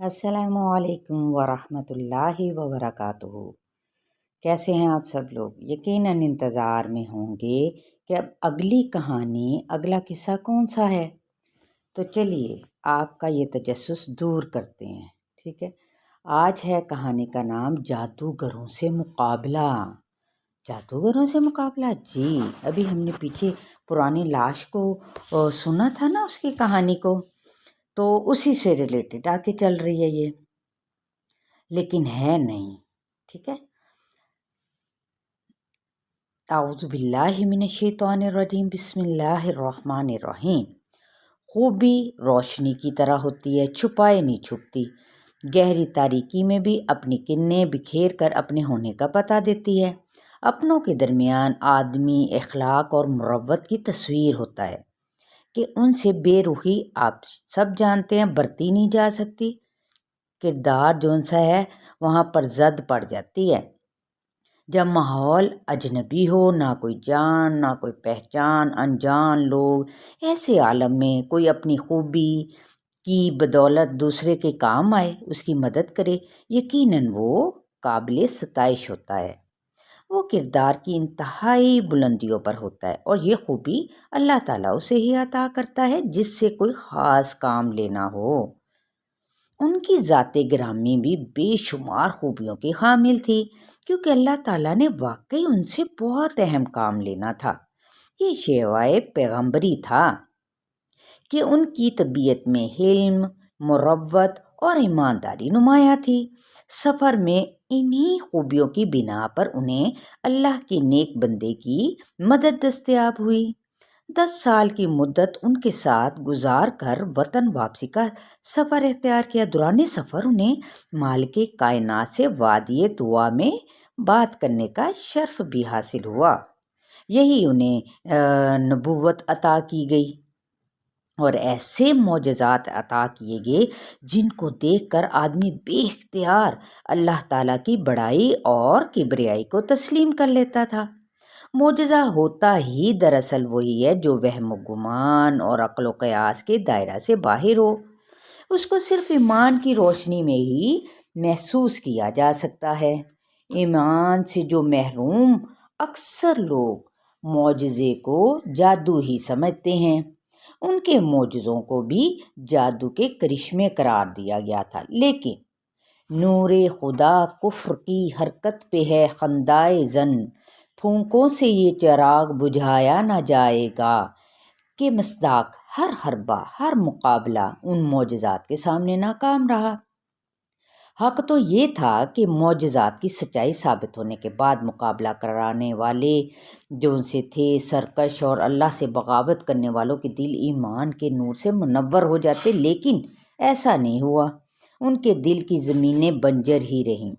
السلام علیکم ورحمۃ اللہ وبرکاتہ۔ کیسے ہیں آپ سب لوگ؟ یقیناً انتظار میں ہوں گے کہ اب اگلی کہانی، اگلا قصہ کون سا ہے۔ تو چلیے آپ کا یہ تجسس دور کرتے ہیں، ٹھیک ہے۔ آج ہے کہانی کا نام جادوگروں سے مقابلہ۔ جادوگروں سے مقابلہ، جی ابھی ہم نے پیچھے پرانی لاش کو سنا تھا نا، اس کی کہانی کو، تو اسی سے ریلیٹڈ آگے چل رہی ہے یہ، لیکن ہے نہیں، ٹھیک ہے۔ اعوذ باللہ من الشیطان الرجیم، بسم اللہ الرحمن الرحیم۔ خوبی روشنی کی طرح ہوتی ہے، چھپائے نہیں چھپتی، گہری تاریکی میں بھی اپنی کرنیں بکھیر کر اپنے ہونے کا پتہ دیتی ہے۔ اپنوں کے درمیان آدمی اخلاق اور مروت کی تصویر ہوتا ہے کہ ان سے بے رخی آپ سب جانتے ہیں برتی نہیں جا سکتی۔ کردار جون سا ہے وہاں پر زد پڑ جاتی ہے۔ جب ماحول اجنبی ہو، نہ کوئی جان نہ کوئی پہچان، انجان لوگ، ایسے عالم میں کوئی اپنی خوبی کی بدولت دوسرے کے کام آئے، اس کی مدد کرے، یقیناً وہ قابل ستائش ہوتا ہے۔ وہ کردار کی انتہائی بلندیوں پر ہوتا ہے، اور یہ خوبی اللہ تعالیٰ اسے ہی عطا کرتا ہے جس سے کوئی خاص کام لینا ہو۔ ان کی ذات گرامی بھی بے شمار خوبیوں کی حامل تھی، کیونکہ اللہ تعالیٰ نے واقعی ان سے بہت اہم کام لینا تھا۔ یہ شیوائے پیغمبری تھا کہ ان کی طبیعت میں حلم، مروت اور ایمانداری نمایاں تھی۔ سفر میں انہی خوبیوں کی بنا پر انہیں اللہ کے نیک بندے کی مدد دستیاب ہوئی۔ 10 سال کی مدت ان کے ساتھ گزار کر وطن واپسی کا سفر اختیار کیا۔ دوران سفر انہیں مالک کائنات سے وادی طوا میں بات کرنے کا شرف بھی حاصل ہوا۔ یہی انہیں نبوت عطا کی گئی اور ایسے معجزات عطا کیے گئے جن کو دیکھ کر آدمی بے اختیار اللہ تعالیٰ کی بڑائی اور کبریائی کو تسلیم کر لیتا تھا۔ معجزہ ہوتا ہی دراصل وہی ہے جو وہم و گمان اور عقل و قیاس کے دائرہ سے باہر ہو۔ اس کو صرف ایمان کی روشنی میں ہی محسوس کیا جا سکتا ہے۔ ایمان سے جو محروم، اکثر لوگ معجزے کو جادو ہی سمجھتے ہیں۔ ان کے معجزوں کو بھی جادو کے کرشمے قرار دیا گیا تھا، لیکن نور خدا کفر کی حرکت پہ ہے خندائے زن، پھونکوں سے یہ چراغ بجھایا نہ جائے گا، کہ مصداق ہر حربہ، ہر مقابلہ ان معجزات کے سامنے ناکام رہا۔ حق تو یہ تھا کہ معجزات کی سچائی ثابت ہونے کے بعد مقابلہ کرانے والے جو ان سے تھے سرکش اور اللہ سے بغاوت کرنے والوں کے دل ایمان کے نور سے منور ہو جاتے، لیکن ایسا نہیں ہوا۔ ان کے دل کی زمینیں بنجر ہی رہیں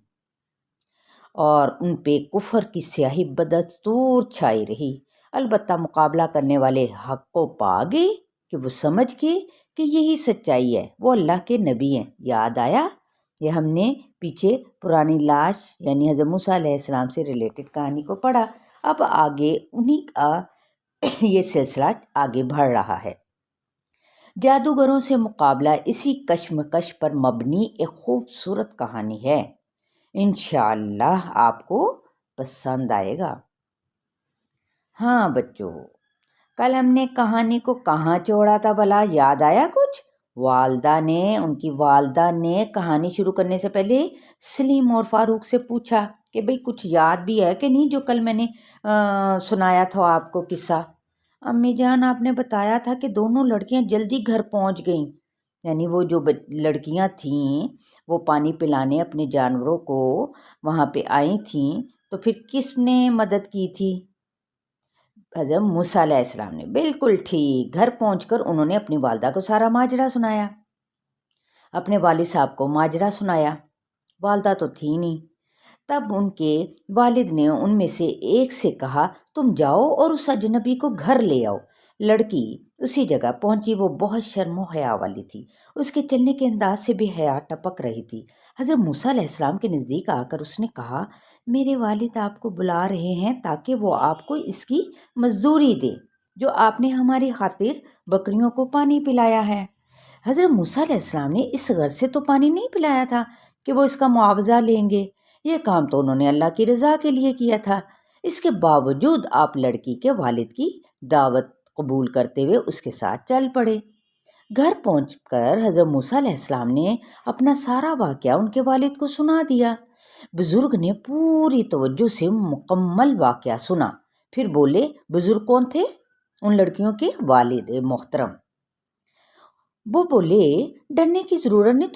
اور ان پہ کفر کی سیاہی بدستور چھائی رہی۔ البتہ مقابلہ کرنے والے حق کو پا گئے کہ وہ سمجھ گئے کہ یہی سچائی ہے، وہ اللہ کے نبی ہیں۔ یاد آیا؟ یہ ہم نے پیچھے پرانی لاش یعنی حضرت موسیٰ علیہ السلام سے ریلیٹڈ کہانی کو پڑھا۔ اب آگے انہی کا یہ سلسلہ آگے بڑھ رہا ہے۔ جادوگروں سے مقابلہ اسی کشمکش پر مبنی ایک خوبصورت کہانی ہے، انشاءاللہ آپ کو پسند آئے گا۔ ہاں بچوں، کل ہم نے کہانی کو کہاں چھوڑا تھا بھلا؟ یاد آیا کچھ؟ ان کی والدہ نے کہانی شروع کرنے سے پہلے سلیم اور فاروق سے پوچھا کہ بھئی کچھ یاد بھی ہے کہ نہیں جو کل میں نے سنایا تھا آپ کو قصہ؟ امی جان آپ نے بتایا تھا کہ دونوں لڑکیاں جلدی گھر پہنچ گئیں، یعنی وہ جو لڑکیاں تھیں وہ پانی پلانے اپنے جانوروں کو وہاں پہ آئی تھیں، تو پھر کس نے مدد کی تھی؟ حضرت موسیٰ علیہ السلام نے۔ بالکل ٹھیک، گھر پہنچ کر انہوں نے اپنی والدہ کو سارا ماجرا سنایا، اپنے والد صاحب کو ماجرا سنایا۔ والدہ تو تھی نہیں۔ تب ان کے والد نے ان میں سے ایک سے کہا تم جاؤ اور اس اجنبی کو گھر لے آؤ۔ لڑکی اسی جگہ پہنچی، وہ بہت شرم و حیا والی تھی، اس کے چلنے کے انداز سے بھی حیا ٹپک رہی تھی۔ حضرت موسیٰ علیہ السلام کے نزدیک آ کر اس نے کہا میرے والد آپ کو بلا رہے ہیں تاکہ وہ آپ کو اس کی مزدوری دے جو آپ نے ہماری خاطر بکریوں کو پانی پلایا ہے۔ حضرت موسیٰ علیہ السلام نے اس غرض سے تو پانی نہیں پلایا تھا کہ وہ اس کا معاوضہ لیں گے، یہ کام تو انہوں نے اللہ کی رضا کے لیے کیا تھا۔ اس کے باوجود آپ لڑکی کے والد کی دعوت قبول کرتے ہوئے اس کے ساتھ چل پڑے۔ گھر پہنچ کر حضرت موسیٰ علیہ السلام نے اپنا سارا واقعہ ان کے والد کو سنا دیا۔ بزرگ نے پوری توجہ سے مکمل واقعہ سنا، پھر بولے، بزرگ کون تھے؟ ان لڑکیوں کے والد محترم۔ وہ بولے، ڈرنے کی ضرورت نہیں،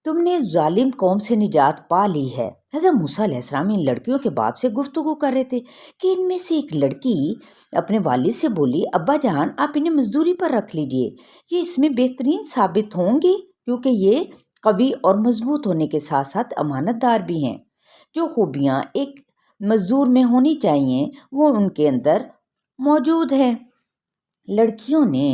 تم نے ظالم قوم سے نجات پا لی ہے۔ حضرت موسیٰ علیہ السلام ان لڑکیوں کے باپ سے گفتگو کر رہے تھے کہ ان میں سے ایک لڑکی اپنے والد سے بولی، ابا جان آپ انہیں مزدوری پر رکھ لیجئے، یہ اس میں بہترین ثابت ہوں گی کیونکہ یہ قوی اور مضبوط ہونے کے ساتھ ساتھ امانت دار بھی ہیں۔ جو خوبیاں ایک مزدور میں ہونی چاہیے وہ ان کے اندر موجود ہیں۔ لڑکیوں نے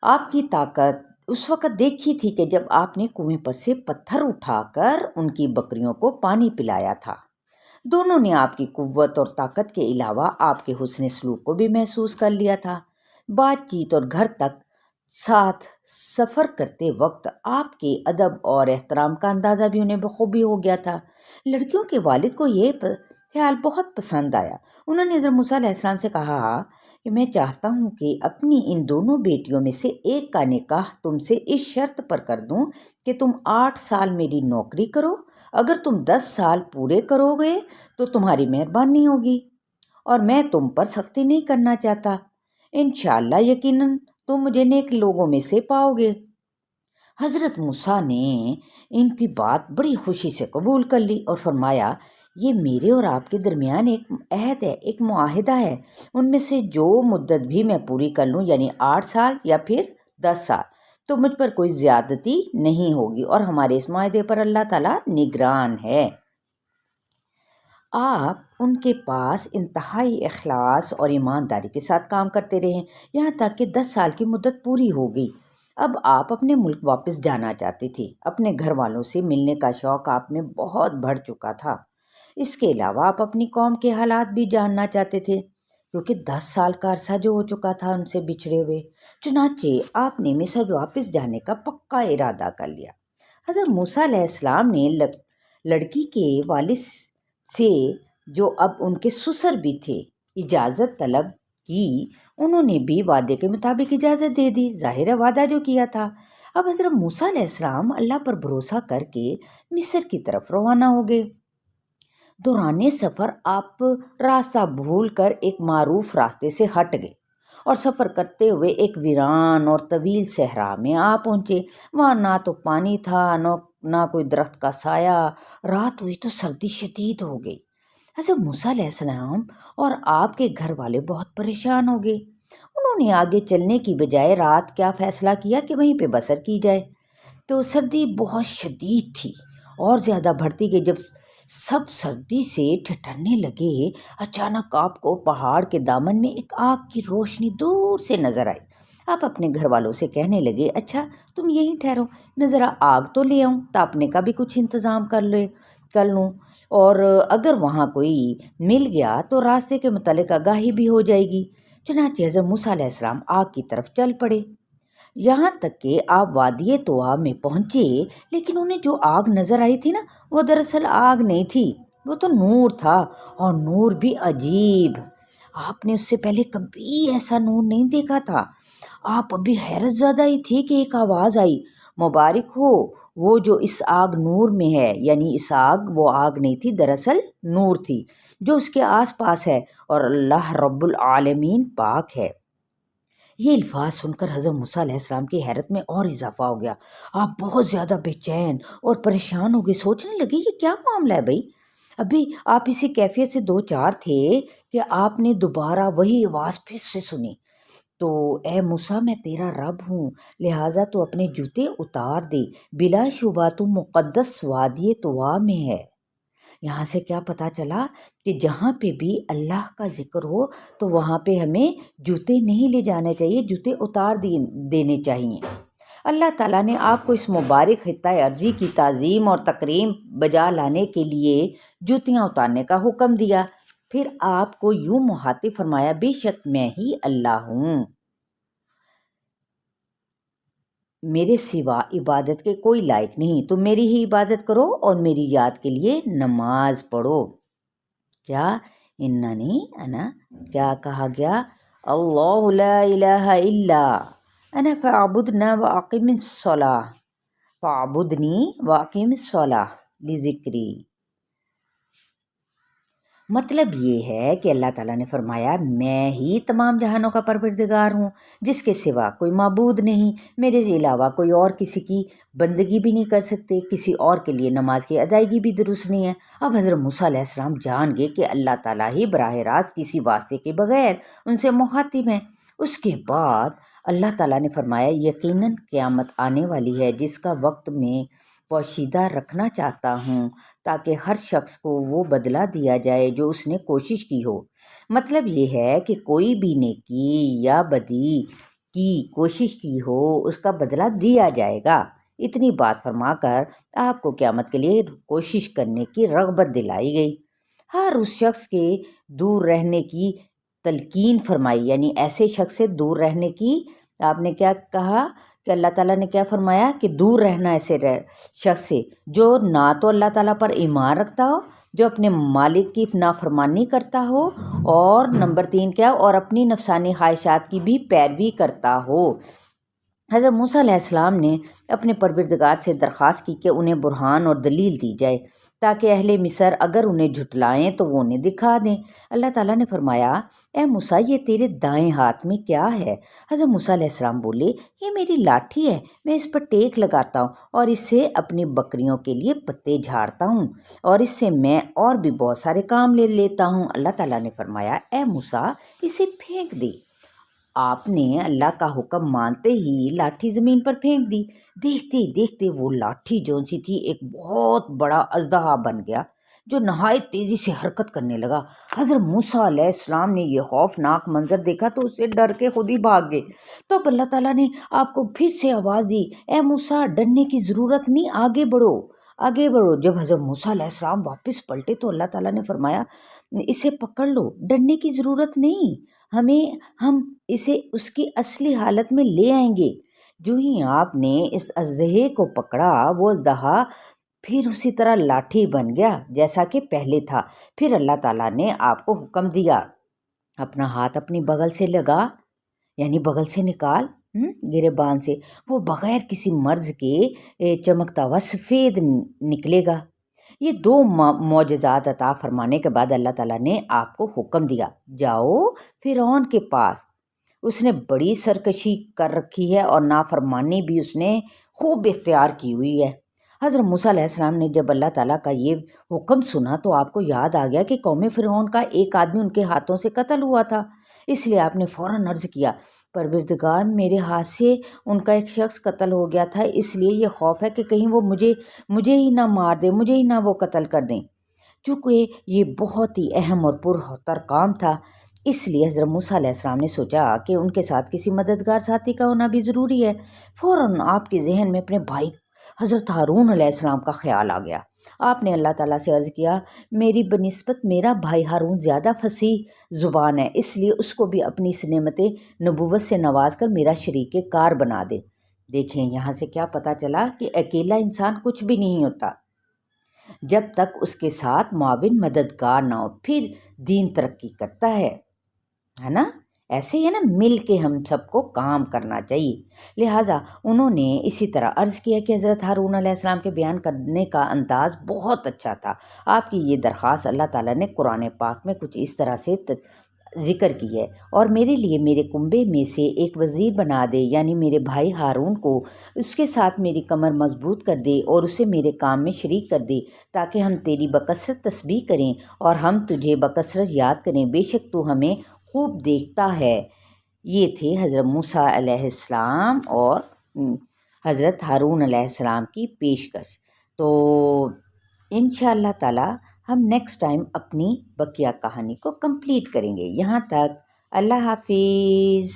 آپ کی طاقت اس وقت دیکھی تھی کہ جب آپ نے کنویں پر سے پتھر اٹھا کر ان کی بکریوں کو پانی پلایا تھا۔ دونوں نے آپ کی قوت اور طاقت کے علاوہ آپ کے حسن سلوک کو بھی محسوس کر لیا تھا۔ بات چیت اور گھر تک ساتھ سفر کرتے وقت آپ کے ادب اور احترام کا اندازہ بھی انہیں بخوبی ہو گیا تھا۔ لڑکیوں کے والد کو یہ خیال بہت پسند آیا۔ انہوں نے حضرت موسیٰ علیہ السلام سے کہا کہ میں چاہتا ہوں کہ اپنی ان دونوں بیٹیوں میں سے ایک کا نکاح تم سے اس شرط پر کر دوں کہ تم 8 سال میری نوکری کرو، اگر تم 10 سال پورے کرو گے تو تمہاری مہربانی ہوگی اور میں تم پر سختی نہیں کرنا چاہتا۔ انشاءاللہ یقیناً تم مجھے نیک لوگوں میں سے پاؤ گے۔ حضرت موسیٰ نے ان کی بات بڑی خوشی سے قبول کر لی اور فرمایا، یہ میرے اور آپ کے درمیان ایک عہد ہے، ایک معاہدہ ہے، ان میں سے جو مدت بھی میں پوری کر لوں، یعنی 8 سال یا پھر 10 سال، تو مجھ پر کوئی زیادتی نہیں ہوگی اور ہمارے اس معاہدے پر اللہ تعالیٰ نگران ہے۔ آپ ان کے پاس انتہائی اخلاص اور ایمانداری کے ساتھ کام کرتے رہے، یہاں تک کہ 10 سال کی مدت پوری ہو گئی۔ اب آپ اپنے ملک واپس جانا چاہتے تھے۔ اپنے گھر والوں سے ملنے کا شوق آپ میں بہت بڑھ چکا تھا۔ اس کے علاوہ آپ اپنی قوم کے حالات بھی جاننا چاہتے تھے کیونکہ 10 سال کا عرصہ جو ہو چکا تھا ان سے بچھڑے ہوئے۔ چنانچہ آپ نے مصر واپس جانے کا پکا ارادہ کر لیا۔ حضرت موسیٰ علیہ السلام نے لڑکی کے والد سے، جو اب ان کے سسر بھی تھے، اجازت طلب کی۔ انہوں نے بھی وعدے کے مطابق اجازت دے دی، ظاہر ہے وعدہ جو کیا تھا۔ اب حضرت موسیٰ علیہ السلام اللہ پر بھروسہ کر کے مصر کی طرف روانہ ہو گئے۔ دوران سفر آپ راستہ بھول کر ایک معروف راستے سے ہٹ گئے اور سفر کرتے ہوئے ایک ویران اور طویل صحرا میں آ پہنچے۔ وہاں نہ تو پانی تھا نہ کوئی درخت کا سایہ۔ رات ہوئی تو سردی شدید ہو گئی۔ حضرت موسیٰ علیہ السلام اور آپ کے گھر والے بہت پریشان ہو گئے۔ انہوں نے آگے چلنے کی بجائے رات کیا فیصلہ کیا کہ وہیں پہ بسر کی جائے۔ تو سردی بہت شدید تھی اور زیادہ بڑھتی گئی۔ جب سب سردی سے ٹھٹھرنے لگے، اچانک آپ کو پہاڑ کے دامن میں ایک آگ کی روشنی دور سے نظر آئی۔ آپ اپنے گھر والوں سے کہنے لگے، اچھا تم یہیں ٹھہرو، میں ذرا آگ تو لے آؤں، تاپنے کا بھی کچھ انتظام کر لوں، اور اگر وہاں کوئی مل گیا تو راستے کے متعلق آگاہی بھی ہو جائے گی۔ چنانچہ حضرت موسیٰ علیہ السلام آگ کی طرف چل پڑے۔ یہاں تک کہ آپ وادی طوا میں پہنچے، لیکن انہیں جو آگ نظر آئی تھی نا، وہ دراصل آگ نہیں تھی، وہ تو نور تھا، اور نور بھی عجیب۔ آپ نے اس سے پہلے کبھی ایسا نور نہیں دیکھا تھا۔ آپ ابھی حیرت زدہ ہی تھے کہ ایک آواز آئی، مبارک ہو وہ جو اس آگ نور میں ہے، یعنی اس آگ وہ آگ نہیں تھی، دراصل نور تھی جو اس کے آس پاس ہے، اور اللہ رب العالمین پاک ہے۔ یہ الفاظ سن کر حضرت موسیٰ علیہ السلام کی حیرت میں اور اضافہ ہو گیا۔ آپ بہت زیادہ بے چین اور پریشان ہو گئے، سوچنے لگے یہ کیا معاملہ ہے بھائی؟ ابھی آپ اسی کیفیت سے 2-4 تھے کہ آپ نے دوبارہ وہی آواز پھر سے سنی۔ تو اے موسیٰ، میں تیرا رب ہوں، لہٰذا تو اپنے جوتے اتار دے، بلا شبہ تو مقدس وادی طوا میں ہے۔ یہاں سے کیا پتہ چلا کہ جہاں پہ بھی اللہ کا ذکر ہو تو وہاں پہ ہمیں جوتے نہیں لے جانے چاہیے، جوتے اتار دینے چاہیے۔ اللہ تعالیٰ نے آپ کو اس مبارک خطۂ ارضی کی تعظیم اور تکریم بجا لانے کے لیے جوتیاں اتارنے کا حکم دیا۔ پھر آپ کو یوں مخاطب فرمایا، بے شک میں ہی اللہ ہوں۔ میرے سوا عبادت کے کوئی لائق نہیں، تم میری ہی عبادت کرو اور میری یاد کے لیے نماز پڑھو۔ کیا اننی انا کیا کہا گیا؟ اللہ لا الہ الا انا فاعبدنا واقم الصلاۃ فاعبدنی واقم الصلاۃ لذکری۔ مطلب یہ ہے کہ اللہ تعالیٰ نے فرمایا میں ہی تمام جہانوں کا پروردگار ہوں، جس کے سوا کوئی معبود نہیں، میرے سے علاوہ کوئی اور کسی کی بندگی بھی نہیں کر سکتے، کسی اور کے لیے نماز کی ادائیگی بھی درست نہیں ہے۔ اب حضرت موسیٰ علیہ السلام جان گئے کہ اللہ تعالیٰ ہی براہ راست کسی واسطے کے بغیر ان سے مخاطب ہیں۔ اس کے بعد اللہ تعالیٰ نے فرمایا یقیناً قیامت آنے والی ہے جس کا وقت میں پوشیدہ رکھنا چاہتا ہوں تاکہ ہر شخص کو وہ بدلہ دیا جائے جو اس نے کوشش کی ہو۔ مطلب یہ ہے کہ کوئی بھی نیکی یا بدی کی کوشش کی ہو اس کا بدلہ دیا جائے گا۔ اتنی بات فرما کر آپ کو قیامت کے لیے کوشش کرنے کی رغبت دلائی گئی۔ ہر اس شخص کے دور رہنے کی تلقین فرمائی، یعنی ایسے شخص سے دور رہنے کی۔ آپ نے کیا کہا کہ اللہ تعالیٰ نے کیا فرمایا کہ دور رہنا ایسے شخص سے جو نہ تو اللہ تعالیٰ پر ایمان رکھتا ہو، جو اپنے مالک کی نافرمانی کرتا ہو، اور نمبر 3 کیا، اور اپنی نفسانی خواہشات کی بھی پیروی کرتا ہو۔ حضرت موسیٰ علیہ السلام نے اپنے پروردگار سے درخواست کی کہ انہیں برہان اور دلیل دی جائے تاکہ اہل مصر اگر انہیں جھٹلائیں تو وہ انہیں دکھا دیں۔ اللہ تعالیٰ نے فرمایا اے موسیٰ یہ تیرے دائیں ہاتھ میں کیا ہے؟ حضرت موسیٰ علیہ السلام بولے یہ میری لاٹھی ہے، میں اس پر ٹیک لگاتا ہوں اور اس سے اپنی بکریوں کے لیے پتے جھاڑتا ہوں اور اس سے میں اور بھی بہت سارے کام لے لیتا ہوں۔ اللہ تعالیٰ نے فرمایا اے موسیٰ اسے پھینک دے۔ آپ نے اللہ کا حکم مانتے ہی لاٹھی زمین پر پھینک دی۔ دیکھتے دیکھتے وہ لاٹھی جو سی تھی ایک بہت بڑا اژدہا بن گیا جو نہایت تیزی سے حرکت کرنے لگا۔ حضرت موسیٰ علیہ السلام نے یہ خوفناک منظر دیکھا تو اس سے ڈر کے خود ہی بھاگ گئے۔ تو اب اللہ تعالیٰ نے آپ کو پھر سے آواز دی اے موسیٰ ڈرنے کی ضرورت نہیں، آگے بڑھو آگے بڑھو۔ جب حضرت موسیٰ علیہ السلام واپس پلٹے تو اللہ تعالیٰ نے فرمایا اسے پکڑ لو، ڈرنے کی ضرورت نہیں، ہم اسے اس کی اصلی حالت میں لے آئیں گے۔ جو ہی آپ نے اس اژدہے کو پکڑا وہ اژدہا پھر اسی طرح لاٹھی بن گیا جیسا کہ پہلے تھا۔ پھر اللہ تعالیٰ نے آپ کو حکم دیا اپنا ہاتھ اپنی بغل سے لگا، یعنی بغل سے نکال گریبان سے، وہ بغیر کسی مرض کے چمکتا ہوا سفید نکلے گا۔ یہ 2 معجزات عطا فرمانے کے بعد اللہ تعالیٰ نے آپ کو حکم دیا جاؤ فرعون کے پاس، اس نے بڑی سرکشی کر رکھی ہے اور نافرمانی بھی اس نے خوب اختیار کی ہوئی ہے۔ حضرت موسیٰ علیہ السلام نے جب اللہ تعالیٰ کا یہ حکم سنا تو آپ کو یاد آ گیا کہ قوم فرعون کا ایک آدمی ان کے ہاتھوں سے قتل ہوا تھا، اس لیے آپ نے فوراً عرض کیا پروردگار میرے ہاتھ سے ان کا ایک شخص قتل ہو گیا تھا، اس لیے یہ خوف ہے کہ کہیں وہ مجھے ہی نہ مار دے، مجھے ہی نہ وہ قتل کر دیں۔ چونکہ یہ بہت ہی اہم اور پرخطر کام تھا اس لیے حضرت موسیٰ علیہ السلام نے سوچا کہ ان کے ساتھ کسی مددگار ساتھی کا ہونا بھی ضروری ہے۔ فوراً آپ کے ذہن میں اپنے بھائی حضرت ہارون علیہ السلام کا خیال آ گیا۔ آپ نے اللہ تعالیٰ سے عرض کیا میری بنسبت میرا بھائی ہارون زیادہ فصیح زبان ہے، اس لیے اس کو بھی اپنی اس نعمت نبوت سے نواز کر میرا شریک کار بنا دے۔ دیکھیں یہاں سے کیا پتہ چلا کہ اکیلا انسان کچھ بھی نہیں ہوتا جب تک اس کے ساتھ معاون مددگار نہ ہو، پھر دین ترقی کرتا ہے نا۔ ایسے ہی ہے نا، مل کے ہم سب کو کام کرنا چاہیے۔ لہٰذا انہوں نے اسی طرح عرض کیا کہ حضرت ہارون علیہ السلام کے بیان کرنے کا انداز بہت اچھا تھا۔ آپ کی یہ درخواست اللہ تعالیٰ نے قرآن پاک میں کچھ اس طرح سے ذکر کی ہے، اور میرے لیے میرے کنبے میں سے ایک وزیر بنا دے، یعنی میرے بھائی ہارون کو، اس کے ساتھ میری کمر مضبوط کر دے اور اسے میرے کام میں شریک کر دے تاکہ ہم تیری بکثرت تسبیح کریں اور ہم تجھے بکثرت یاد کریں، بے شک تو ہمیں خوب دیکھتا ہے۔ یہ تھے حضرت موسیٰ علیہ السلام اور حضرت ہارون علیہ السلام کی پیشکش۔ تو انشاءاللہ تعالی ہم نیکسٹ ٹائم اپنی بقیہ کہانی کو کمپلیٹ کریں گے۔ یہاں تک اللہ حافظ۔